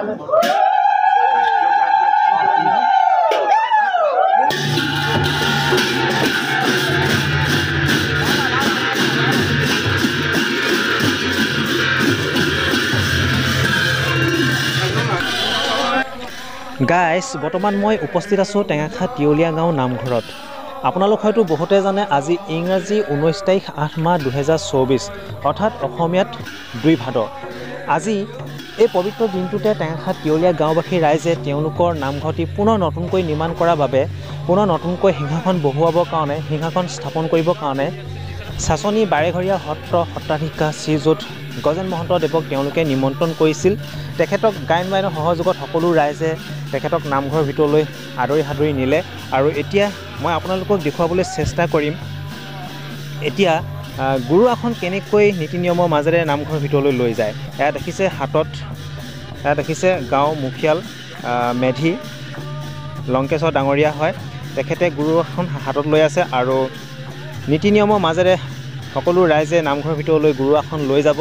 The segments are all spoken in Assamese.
গাইজ বৰ্তমান মই উপস্থিত আছোঁ টেঙাখাত তিয়লীয়া গাঁও নামঘৰত। আপোনালোক হয়তো বহুতে জানে আজি ইংৰাজী 19 তাৰিখ 8 মাহ 2024 অৰ্থাৎ অসমীয়াত 2 ভাদ। আজি এই পবিত্ৰ দিনটোতে টেঙাখাত তিয়লীয়া গাঁওবাসী ৰাইজে তেওঁলোকৰ নামঘৰটি পুনৰ নতুনকৈ নিৰ্মাণ কৰাৰ বাবে পুনৰ নতুনকৈ সিংহাসন বহুৱাবৰ কাৰণে সিংহাসন স্থাপন কৰিবৰ কাৰণে চাচনি বাৰেঘৰীয়া সত্ৰ সত্ৰাধিকাৰ শ্ৰীযুত গজেন মহন্ত দেৱক তেওঁলোকে নিমন্ত্ৰণ কৰিছিল। তেখেতক গায়ন বায়নৰ সহযোগত সকলো ৰাইজে তেখেতক নামঘৰৰ ভিতৰলৈ আদৰি সাদৰি নিলে। আৰু এতিয়া মই আপোনালোকক দেখুৱাবলৈ চেষ্টা কৰিম এতিয়া গুৰু আসন কেনেকৈ নীতি নিয়মৰ মাজেৰে নামঘৰৰ ভিতৰলৈ লৈ যায়। এয়া দেখিছে হাতত, এয়া দেখিছে গাঁও মুখিয়াল মেধি লংকেশ্বৰ ডাঙৰীয়া হয়, তেখেতে গুৰু আসন হাতত লৈ আছে আৰু নীতি নিয়মৰ মাজেৰে সকলো ৰাইজে নামঘৰৰ ভিতৰলৈ গুৰু আসন লৈ যাব।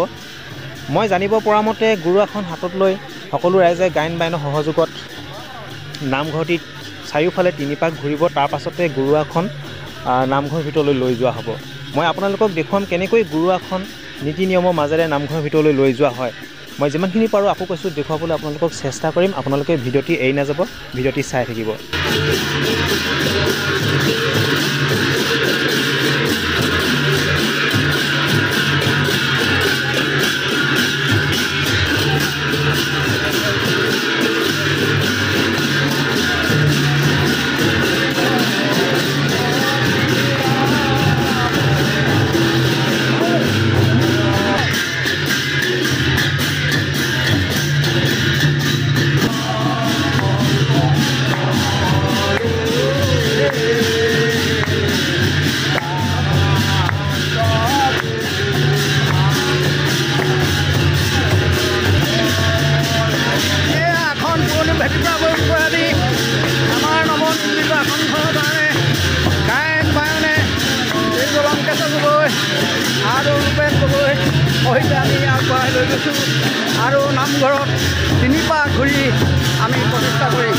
মই জানিব পৰা মতে গুৰু আসন হাতত লৈ সকলো ৰাইজে গায়ন বায়নৰ সহযোগত নামঘৰটিত চাৰিওফালে 3 পাক ঘূৰিব, তাৰ পাছতে গুৰু আসন নামঘৰৰ ভিতৰলৈ লৈ যোৱা হ'ব। মই আপোনালোকক দেখুৱাম কেনেকৈ গুৰু আসন নীতি নিয়মৰ মাজেৰে নামঘৰৰ ভিতৰলৈ লৈ যোৱা হয়। মই যিমানখিনি পাৰোঁ আকৌ কৈছোঁ দেখুৱাবলৈ আপোনালোকক চেষ্টা কৰিম। আপোনালোকে ভিডিঅ'টি এৰি নাযাব, ভিডিঅ'টি চাই থাকিব। আৰু নামঘৰত 3 পাক ঘূৰি আমি প্ৰতিষ্ঠা কৰিম।